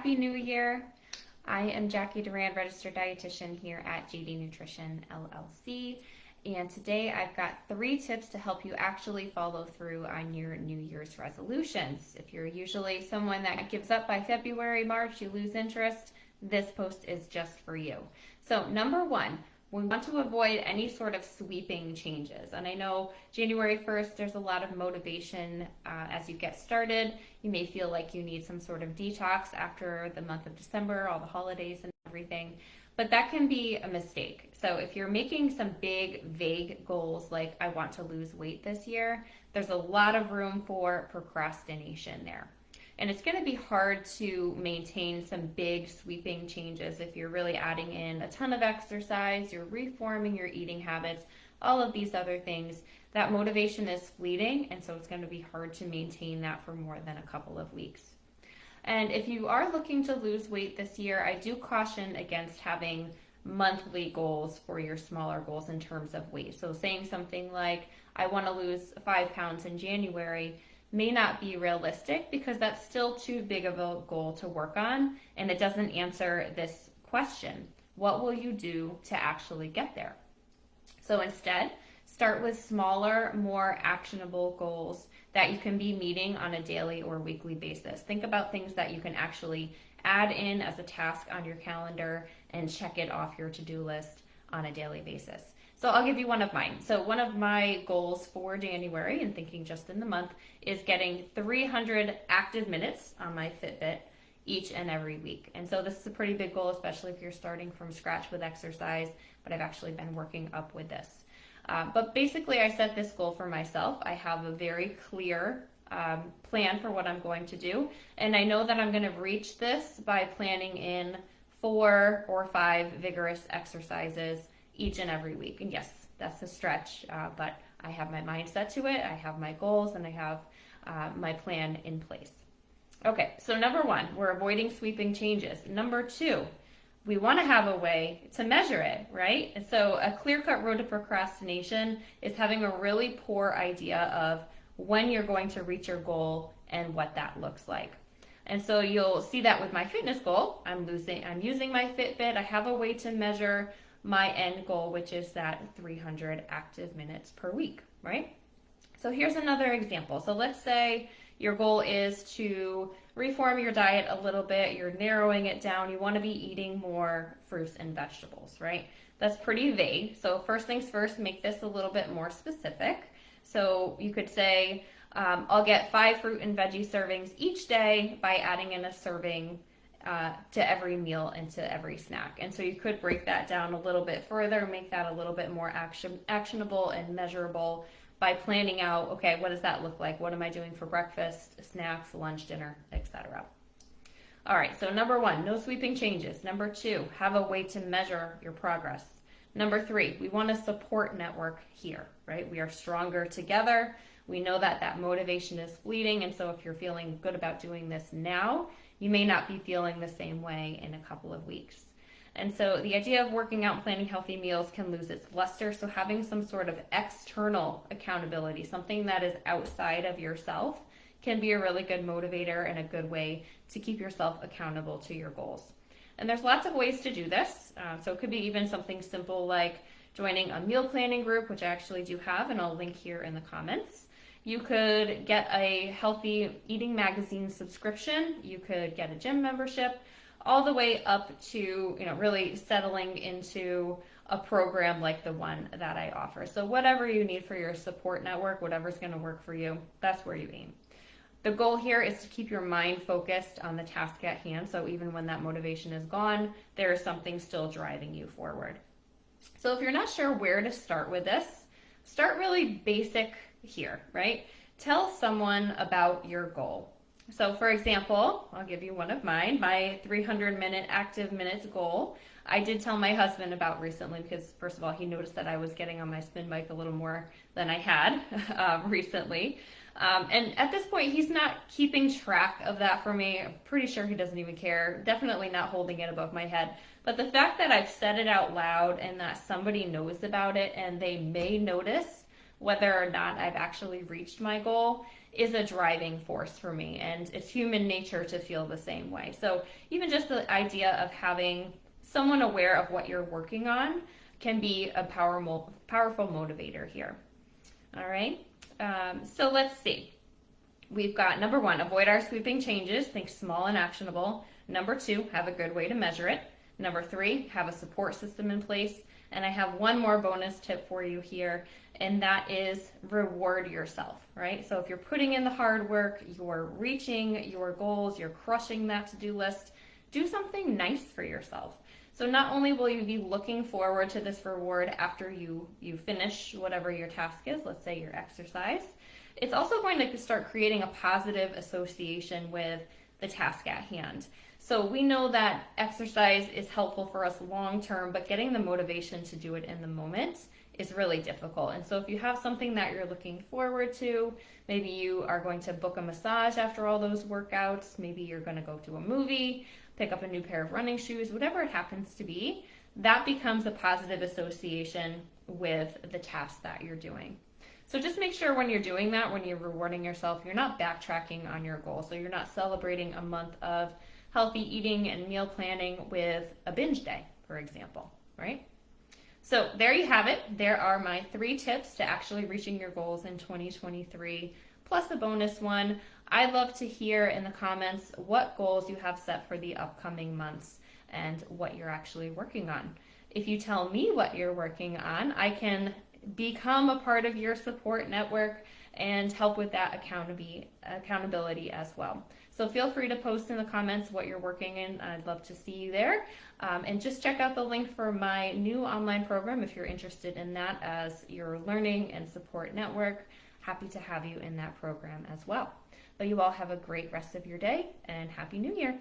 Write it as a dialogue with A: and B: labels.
A: Happy New Year. I am Jackie Duran, registered dietitian here at JD Nutrition LLC. And today I've got 3 tips to help you actually follow through on your New Year's resolutions. If you're usually someone that gives up by February, March, you lose interest, this post is just for you. So number 1, we want to avoid any sort of sweeping changes. And I know January 1st, there's a lot of motivation as you get started. You may feel like you need some sort of detox after the month of December, all the holidays and everything, but that can be a mistake. So if you're making some big, vague goals like I want to lose weight this year, there's a lot of room for procrastination there. And it's going to be hard to maintain some big sweeping changes if you're really adding in a ton of exercise, you're reforming your eating habits, all of these other things. That motivation is fleeting, and so it's going to be hard to maintain that for more than a couple of weeks. And if you are looking to lose weight this year, I do caution against having monthly goals for your smaller goals in terms of weight. So saying something like, I want to lose 5 pounds in January may not be realistic because that's still too big of a goal to work on, and it doesn't answer this question. What will you do to actually get there? So instead, start with smaller, more actionable goals that you can be meeting on a daily or weekly basis. Think about things that you can actually add in as a task on your calendar and check it off your to-do list on a daily basis. So I'll give you one of mine. So one of my goals for January, and thinking just in the month, is getting 300 active minutes on my Fitbit each and every week. And so this is a pretty big goal, especially if you're starting from scratch with exercise, but I've actually been working up with this. But basically I set this goal for myself. I have a very clear plan for what I'm going to do. And I know that I'm going to reach this by planning in 4 or 5 vigorous exercises each and every week. And yes, that's a stretch, but I have my mindset to it, I have my goals, and I have my plan in place. Okay, so number 1, we're avoiding sweeping changes. Number 2, we want to have a way to measure it, right? And so a clear-cut road to procrastination is having a really poor idea of when you're going to reach your goal and what that looks like. And so you'll see that with my fitness goal. I'm using my Fitbit. I have a way to measure my end goal, which is that 300 active minutes per week, right? So here's another example. So let's say your goal is to reform your diet a little bit. You're narrowing it down. You want to be eating more fruits and vegetables, right? That's pretty vague. So first things first, make this a little bit more specific. So you could say, I'll get 5 fruit and veggie servings each day by adding in a serving to every meal and to every snack. And so you could break that down a little bit further, make that a little bit more actionable and measurable by planning out, okay, what does that look like? What am I doing for breakfast, snacks, lunch, dinner, etc. All right, so number 1, no sweeping changes. Number 2, have a way to measure your progress. Number 3, we want a support network here, right? We are stronger together. We know that that motivation is fleeting, and so if you're feeling good about doing this now, you may not be feeling the same way in a couple of weeks. And so the idea of working out and planning healthy meals can lose its luster, so having some sort of external accountability, something that is outside of yourself, can be a really good motivator and a good way to keep yourself accountable to your goals. And there's lots of ways to do this. So it could be even something simple like joining a meal planning group, which I actually do have, and I'll link here in the comments. You could get a healthy eating magazine subscription. You could get a gym membership, all the way up to, really settling into a program like the one that I offer. So whatever you need for your support network, whatever's going to work for you, that's where you aim. The goal here is to keep your mind focused on the task at hand. So even when that motivation is gone, there is something still driving you forward. So if you're not sure where to start with this, start really basic here, right? Tell someone about your goal. So for example, I'll give you one of mine, my 300-minute active minutes goal. I did tell my husband about recently because first of all, he noticed that I was getting on my spin bike a little more than I had recently. And at this point, he's not keeping track of that for me. I'm pretty sure he doesn't even care. Definitely not holding it above my head. But the fact that I've said it out loud and that somebody knows about it and they may notice whether or not I've actually reached my goal is a driving force for me. And it's human nature to feel the same way. So even just the idea of having someone aware of what you're working on can be a powerful motivator here. All right, so let's see. We've got number 1, avoid our sweeping changes, think small and actionable. Number 2, have a good way to measure it. Number 3, have a support system in place. And I have one more bonus tip for you here, and that is reward yourself, right? So if you're putting in the hard work, you're reaching your goals, you're crushing that to-do list, do something nice for yourself. So not only will you be looking forward to this reward after you finish whatever your task is, let's say your exercise, it's also going to start creating a positive association with the task at hand. So we know that exercise is helpful for us long term, but getting the motivation to do it in the moment is really difficult. And so if you have something that you're looking forward to, maybe you are going to book a massage after all those workouts, maybe you're going to go to a movie, pick up a new pair of running shoes, whatever it happens to be, that becomes a positive association with the task that you're doing. So just make sure when you're doing that, when you're rewarding yourself, you're not backtracking on your goal. So you're not celebrating a month of healthy eating and meal planning with a binge day, for example, right? So there you have it. There are my 3 tips to actually reaching your goals in 2023, plus a bonus one. I'd love to hear in the comments what goals you have set for the upcoming months and what you're actually working on. If you tell me what you're working on, I can become a part of your support network and help with that accountability as well. So feel free to post in the comments what you're working in. I'd love to see you there. And just check out the link for my new online program if you're interested in that as your learning and support network. Happy to have you in that program as well. But you all have a great rest of your day and Happy New Year.